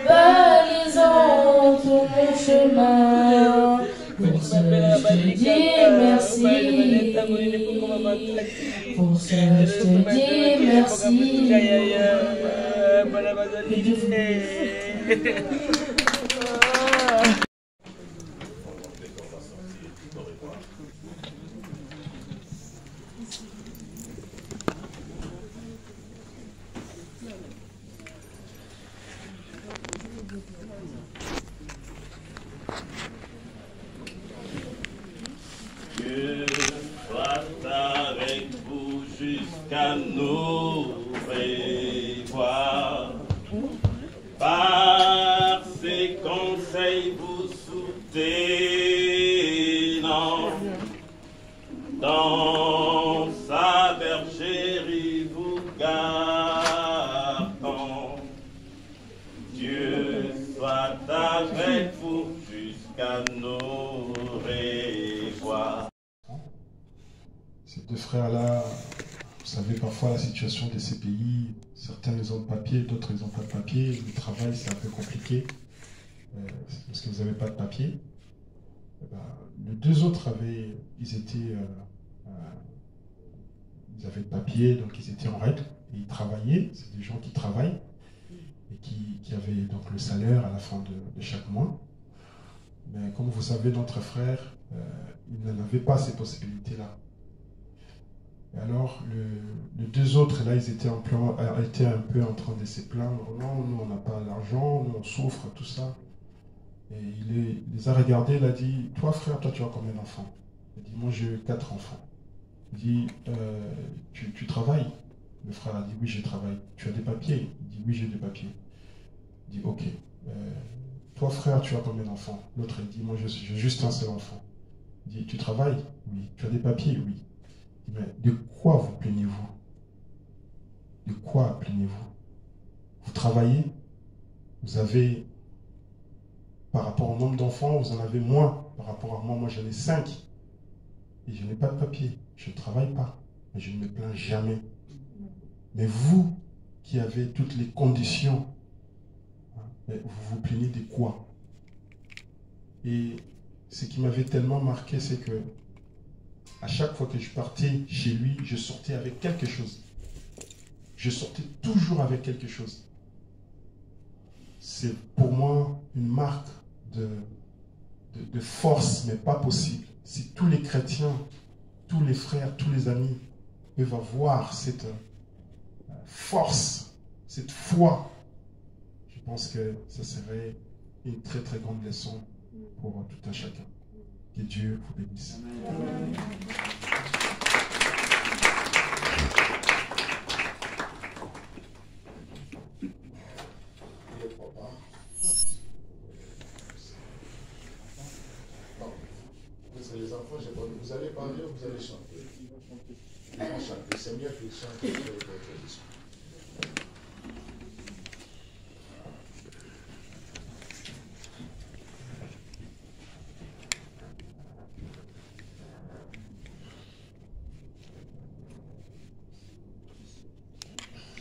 Balisons tout mon chemin. Pour ça, je te dis merci. Pour ça, je te dis merci. Dieu soit avec vous jusqu'à nous revoir. Par ses conseils vous soutenant, dans sa bergerie vous gardant. Dieu soit avec vous jusqu'à nous revoir. Ces deux frères-là, vous savez, parfois la situation de ces pays, certains ils ont de papier, d'autres ils n'ont pas de papier. Le travail, c'est un peu compliqué parce que vous n'avez pas de papier. Les deux autres ils avaient de papier, donc ils étaient en règle. Et ils travaillaient, c'est des gens qui travaillent et qui avaient donc le salaire à la fin de chaque mois. Mais comme vous savez, notre frère, il n'avait pas ces possibilités-là. Et alors, les deux autres, là, ils étaient un peu en train de se plaindre. Non, nous, on n'a pas l'argent, nous, on souffre, tout ça. Et il les a regardés, il a dit, toi, frère, toi, tu as combien d'enfants? Il a dit, moi, j'ai 4 enfants. Il dit, tu travailles? Le frère a dit, oui, je travaille. Tu as des papiers? Il dit, oui, j'ai des papiers. Il dit, ok. Toi, frère, tu as combien d'enfants? L'autre, il dit, moi, j'ai juste un seul enfant. Il dit, tu travailles? Oui. Tu as des papiers? Oui. Il dit, mais de quoi vous plaignez-vous? De quoi plaignez-vous? Vous travaillez? Vous avez, par rapport au nombre d'enfants, vous en avez moins. Par rapport à moi, moi, j'en ai 5. Et je n'ai pas de papier. Je ne travaille pas. Mais je ne me plains jamais. Mais vous, qui avez toutes les conditions, mais vous vous plaignez de quoi? Et ce qui m'avait tellement marqué, c'est que à chaque fois que je partais chez lui, je sortais avec quelque chose. Je sortais toujours avec quelque chose. C'est pour moi une marque de force, mais pas possible. Si tous les chrétiens, tous les frères, tous les amis peuvent avoir cette force, cette foi, je pense que ce serait une très très grande leçon pour tout un chacun. Que Dieu vous bénisse. Amen. Les enfants, vous allez parler ou vous allez chanter? Ils vont chanter, c'est mieux qu'ils chantent.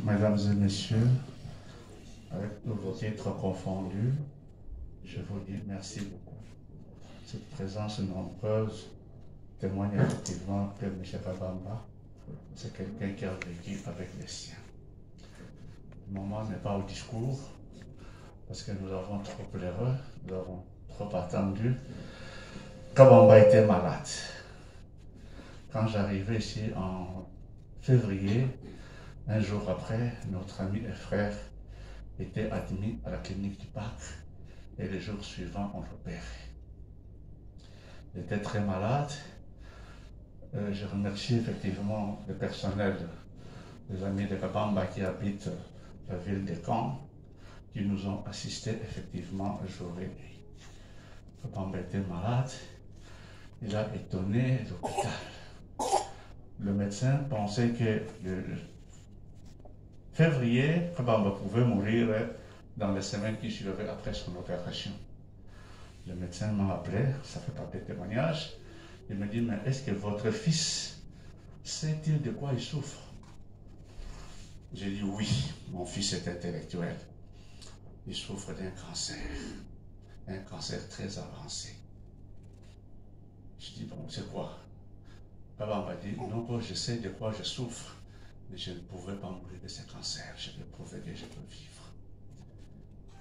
Mesdames et messieurs, avec tous vos titres confondus, je vous dis merci beaucoup. Cette présence nombreuse témoigne effectivement que M. Kabamba, c'est quelqu'un qui a vécu avec les siens. Le moment n'est pas au discours, parce que nous avons trop pleuré, nous avons trop attendu. Kabamba était malade. Quand j'arrivais ici en février, un jour après, notre ami et frère était admis à la clinique du parc et les jours suivants, on l'opérait. Il était très malade. Je remercie effectivement le personnel, les amis de Kabamba qui habitent la ville de Caen, qui nous ont assistés effectivement jour et nuit. Kabamba était malade. Il a étonné l'hôpital. Le médecin pensait que février, Kabamba pouvait mourir dans les semaines qui suivaient après son opération. Le médecin m'a appelé, ça fait partie des témoignages. Il me dit, mais est-ce que votre fils sait-il de quoi il souffre? J'ai dit oui, mon fils est intellectuel. Il souffre d'un cancer très avancé. Je dis, bon, c'est quoi? Papa m'a dit, non, je sais de quoi je souffre, mais je ne pouvais pas mourir de ce cancer. Je vais prouver que je peux vivre.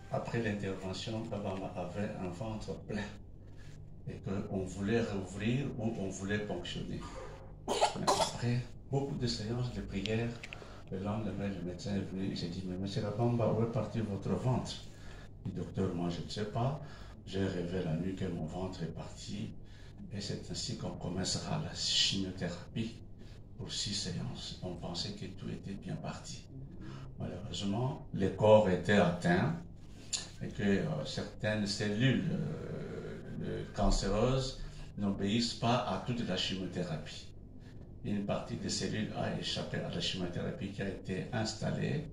Après l'intervention, papa avait un ventre plein et qu'on voulait rouvrir ou on voulait ponctionner. Mais après beaucoup de séances de prière, le lendemain, le médecin est venu et j'ai dit, mais monsieur Kabamba, où est parti votre ventre? Le docteur, moi je ne sais pas. J'ai rêvé la nuit que mon ventre est parti et c'est ainsi qu'on commencera la chimiothérapie pour 6 séances. On pensait que tout était bien parti. Malheureusement, le corps était atteint et que certaines cellules cancéreuses n'obéissent pas à toute la chimiothérapie. Une partie des cellules a échappé à la chimiothérapie qui a été installée,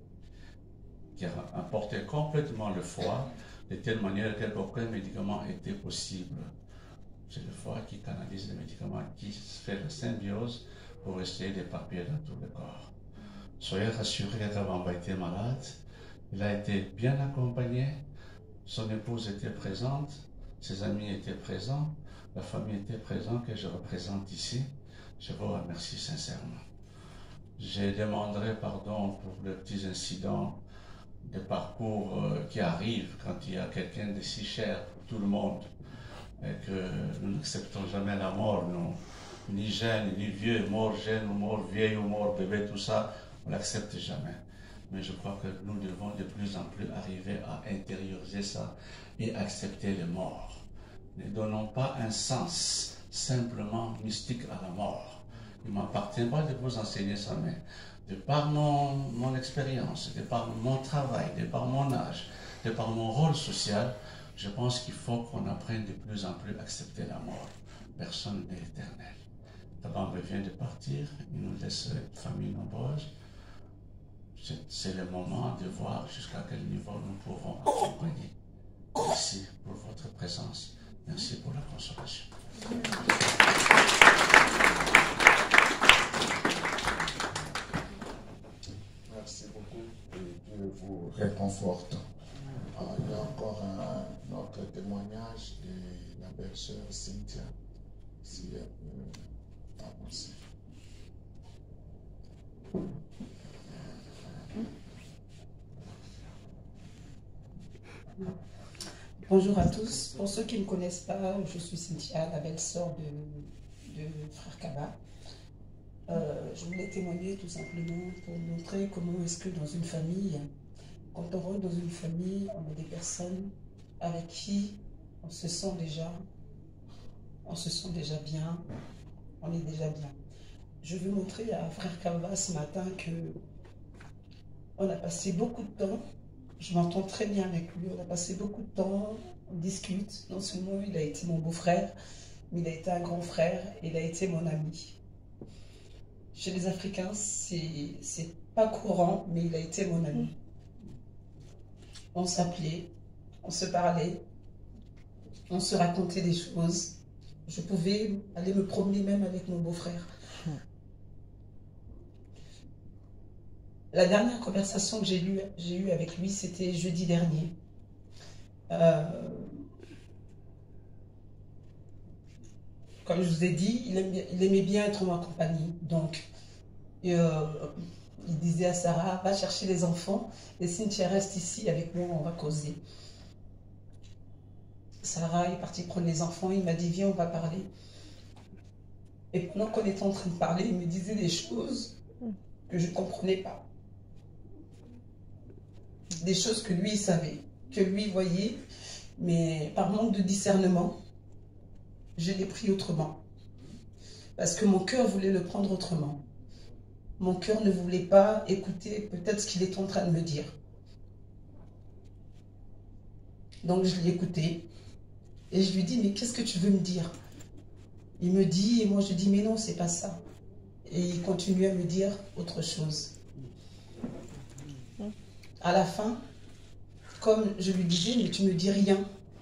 qui a emporté complètement le foie, de telle manière qu'aucun médicament était possible. C'est le foie qui canalise les médicaments, qui fait la symbiose pour essayer d'éparpiller dans tout le corps. Soyez rassurés, Kabamba était malade, il a été bien accompagné, son épouse était présente, ses amis étaient présents, la famille était présente que je représente ici. Je vous remercie sincèrement. Je demanderai pardon pour les petits incidents de parcours qui arrivent quand il y a quelqu'un de si cher pour tout le monde et que nous n'acceptons jamais la mort, non. Ni jeune, ni vieux, mort jeune ou mort vieille ou mort bébé, tout ça, on ne l'accepte jamais. Mais je crois que nous devons de plus en plus arriver à intérioriser ça et accepter les morts. Ne donnons pas un sens simplement mystique à la mort. Il ne m'appartient pas de vous enseigner ça, mais de par mon expérience, de par mon travail, de par mon âge, de par mon rôle social, je pense qu'il faut qu'on apprenne de plus en plus à accepter la mort. Personne n'est éternel. Kabamba vient de partir, il nous laisse une famille nombreuse. C'est le moment de voir jusqu'à quel niveau nous pouvons accompagner. Merci pour votre présence. Merci pour la consolation. Merci beaucoup et Dieu vous réconforte. Il y a encore un autre témoignage de la belle-sœur Cynthia. Si elle peut avancer. Bonjour à tous. Pour ceux qui ne me connaissent pas, je suis Cynthia, la belle-sœur de Frère Kaba. Je voulais témoigner tout simplement pour montrer comment est-ce que dans une famille, quand on rentre dans une famille, on a des personnes avec qui on se sent déjà bien, on est déjà bien. Je veux montrer à Frère Kaba ce matin que on a passé beaucoup de temps. Je m'entends très bien avec lui, on a passé beaucoup de temps, on discute. Non seulement il a été mon beau-frère, mais il a été un grand frère et il a été mon ami. Chez les Africains, c'est pas courant, mais il a été mon ami. On s'appelait, on se parlait, on se racontait des choses. Je pouvais aller me promener même avec mon beau-frère. La dernière conversation que j'ai eue avec lui, c'était jeudi dernier. Comme je vous ai dit, il aimait bien être en ma compagnie. Donc, il disait à Sarah, va chercher les enfants, et Cynthia reste ici avec moi, on va causer. Sarah est partie prendre les enfants, il m'a dit, viens, on va parler. Et pendant qu'on était en train de parler, il me disait des choses que je ne comprenais pas. Des choses que lui savait, que lui voyait, mais par manque de discernement, je l'ai pris autrement. Parce que mon cœur voulait le prendre autrement. Mon cœur ne voulait pas écouter peut-être ce qu'il est en train de me dire. Donc je l'ai écouté et je lui dis, mais qu'est-ce que tu veux me dire? Il me dit, et moi je dis, mais non, c'est pas ça. Et il continue à me dire autre chose. À la fin, comme je lui disais, mais tu me dis rien.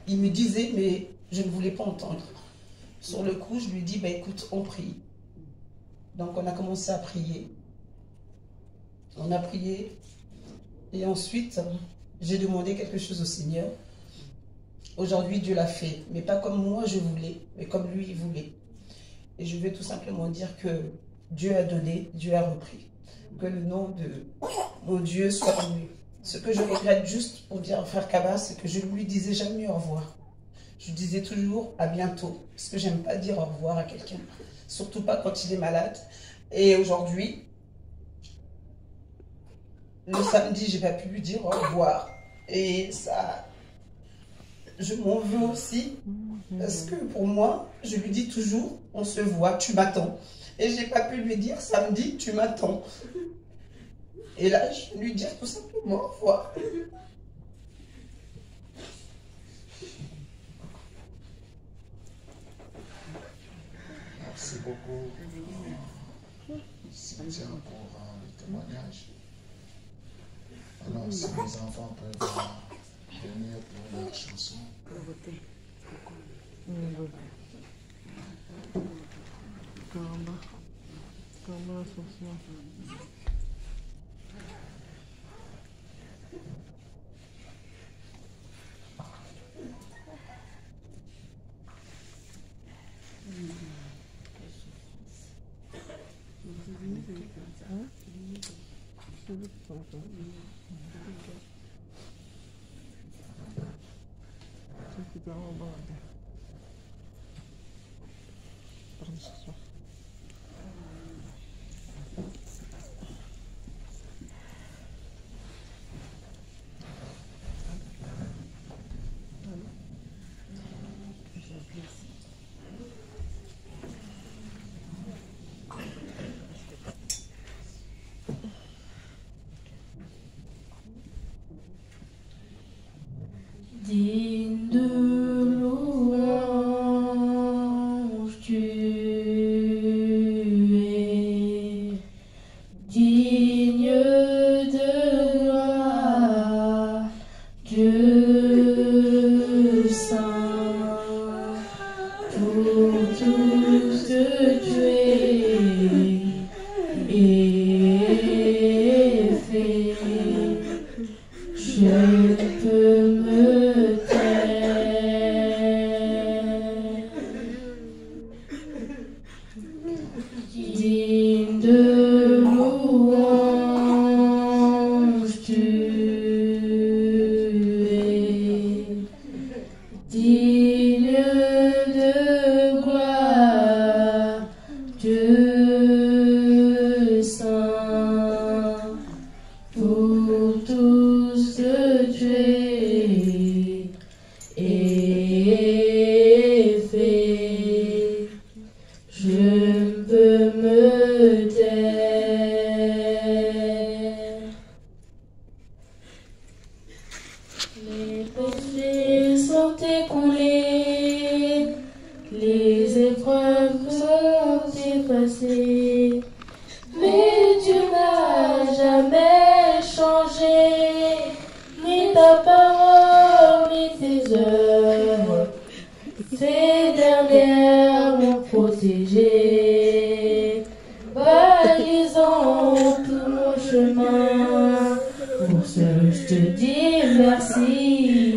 Il me disait, mais je ne voulais pas entendre. Sur le coup, je lui dis, bah, écoute, on prie. Donc on a commencé à prier. On a prié. Et ensuite, j'ai demandé quelque chose au Seigneur. Aujourd'hui, Dieu l'a fait. Mais pas comme moi je voulais, mais comme lui il voulait. Et je vais tout simplement dire que Dieu a donné, Dieu a repris. Que le nom de mon Dieu soit béni. Ce que je regrette juste pour dire à frère Kaba, c'est que je ne lui disais jamais au revoir. Je disais toujours à bientôt. Parce que j'aime pas dire au revoir à quelqu'un. Surtout pas quand il est malade. Et aujourd'hui, le samedi, j'ai pas pu lui dire au revoir. Et ça, je m'en veux aussi. Parce que pour moi, je lui dis toujours, on se voit, tu m'attends. Et j'ai pas pu lui dire samedi, tu m'attends. Et là, je vais lui dire tout simplement au revoir. Merci beaucoup, Cynthia, pour le témoignage. Alors, si les enfants peuvent venir pour leur chanson. Digne de louange, tu es digne de gloire, Dieu saint, pour tout ce que tu es et fait. Je ne peux me taire. Digne de louange, tu es digne de gloire, Dieu saint, pour tout ce que tu es et fait. Je ne peux me taire. Les péchés sont écoulés, les épreuves sont effacées, mais tu n'as jamais changé, ni ta parole, ni tes œuvres. Ces dernières m'ont protégé, balisant tout mon chemin. Pour ce, je te dis merci.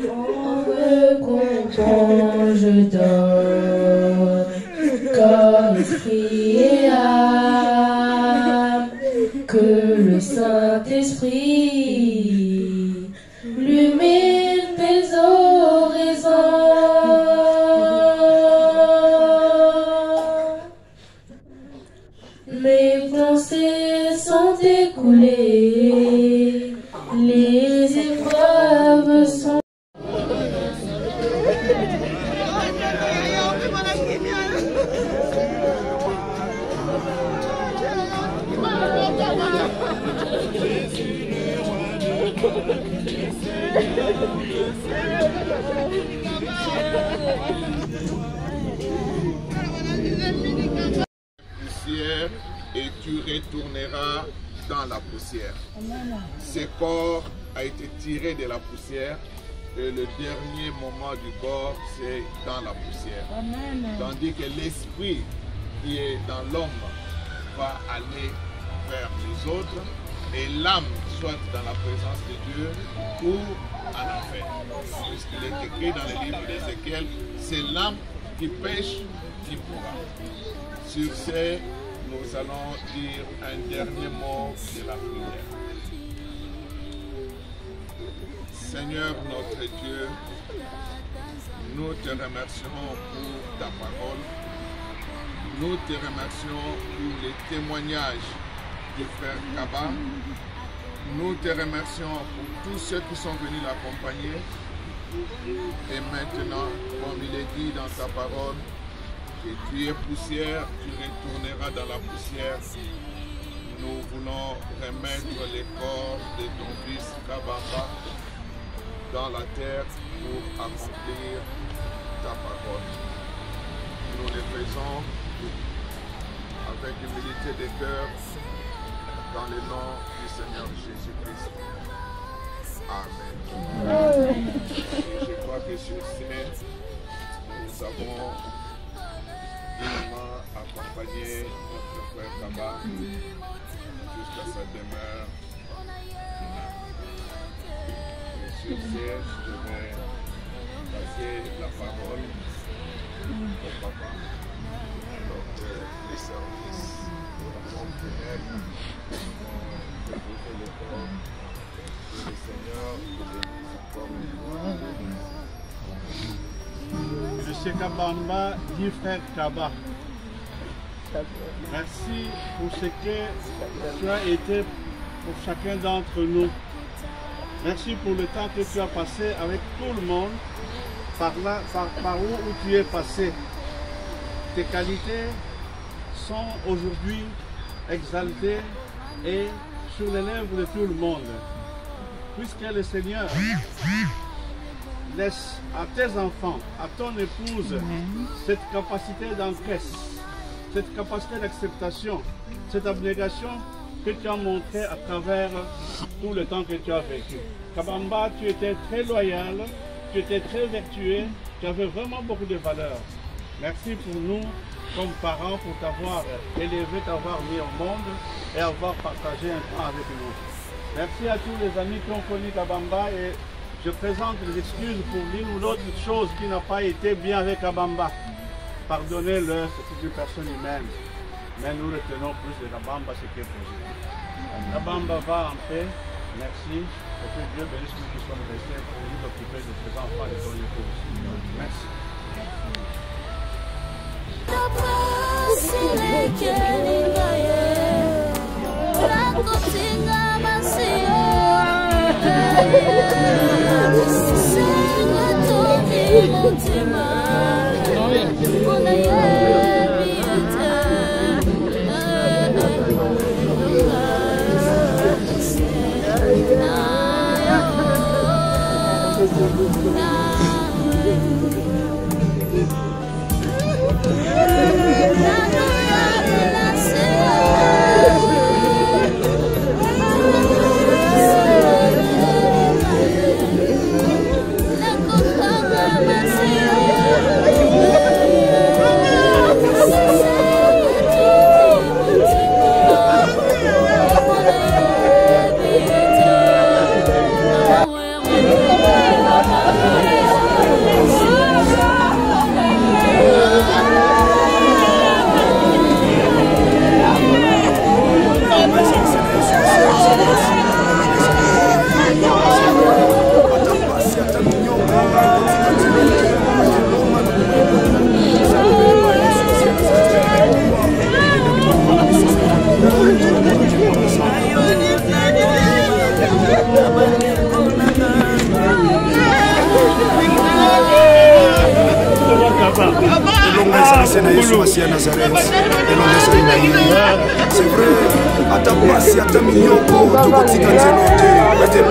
En me comptant, je donne corps, esprit et âme, que le Saint-Esprit illumine mes horizons. Mes pensées sont écoulées, les épreuves sont tu retourneras dans la poussière. Ce corps a été tiré de la poussière et le dernier moment du corps, c'est dans la poussière. Tandis que l'esprit qui est dans l'homme va aller vers les autres et l'âme soit dans la présence de Dieu ou en enfer. Puisqu'il est écrit dans le livre d'Ézéchiel, c'est l'âme qui pêche qui pourra. Sur ce, nous allons dire un dernier mot de la prière. Seigneur notre Dieu, nous te remercions pour ta parole. Nous te remercions pour les témoignages du frère Kaba. Nous te remercions pour tous ceux qui sont venus l'accompagner. Et maintenant, comme il est dit dans ta parole, que tu es poussière, tu retourneras dans la poussière. Nous voulons remettre les corps de ton fils Kabamba dans la terre pour accomplir ta parole. Nous le faisons avec humilité de cœur dans le nom du Seigneur Jésus-Christ. Amen. Et je crois que sur ce, nous avons dignement accompagné notre frère Kaba jusqu'à sa demeure finale. Et sur ce, je vais passer la parole au papa. Donc, les services de la pompe funèbre ont déposé le corps et le Seigneur nous bénisse encore une fois. Monsieur Kabamba, dit frère Kaba, merci pour ce que tu as été pour chacun d'entre nous. Merci pour le temps que tu as passé avec tout le monde, par où tu es passé. Tes qualités sont aujourd'hui exaltées et sur les lèvres de tout le monde. Puisque le Seigneur laisse à tes enfants, à ton épouse, cette capacité d'encaisse, cette capacité d'acceptation, cette abnégation que tu as montrée à travers tout le temps que tu as vécu. Kabamba, tu étais très loyal, tu étais très vertueux, tu avais vraiment beaucoup de valeurs. Merci pour nous, comme parents, pour t'avoir élevé, t'avoir mis au monde et avoir partagé un temps avec nous. Merci à tous les amis qui ont connu Kabamba et je présente les excuses pour l'une ou l'autre chose qui n'a pas été bien avec Kabamba. Pardonnez-le, c'est une personne humaine. Mais nous retenons plus de Kabamba, ce qui est positif. Kabamba va en paix, merci. Et que Dieu bénisse nous qui sommes restés pour nous occuper de ces enfants et de ton épouse. Merci. C'est vrai, à ta place, à ta million, tu vas te dire que tu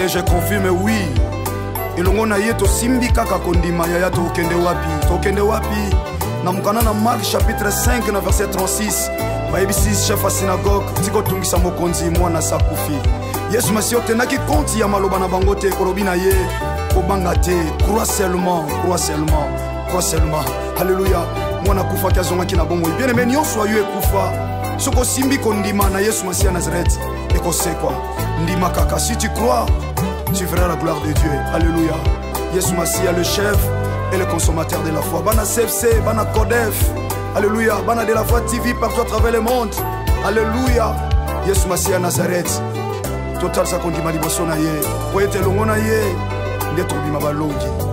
Je confirme oui. Elongo na ye to simbi kaka kondima yaya to kende wapi. To kende wapi. Na mukana na Marc chapitre 5 na verset 36. Bayebisi chef à synagogue tiko tungisa mokonzi mwana sakufi. Yesu masio tenaki konti ya maloba na bango te kolobi na ye. Kobanga te. Crois seulement, crois seulement, crois seulement. Alléluia. Mwana kufa kiazonga kina bongo. Bien aimé nyonso ayo ekufa. Soko simbi kondima na Yesu Masia Nazareth. Ekosekwa. Ndima kaka, si tu crois, tu verras la gloire de Dieu. Alléluia. Yesu Masia, le chef et le consommateur de la foi. Bana CFC, Bana Kodef. Alléluia. Bana de la foi TV partout à travers le monde. Alléluia. Yesu Masia Nazareth. Total sa kondima liboso na ye. Poete longo na ye. Ndeto bima balongi.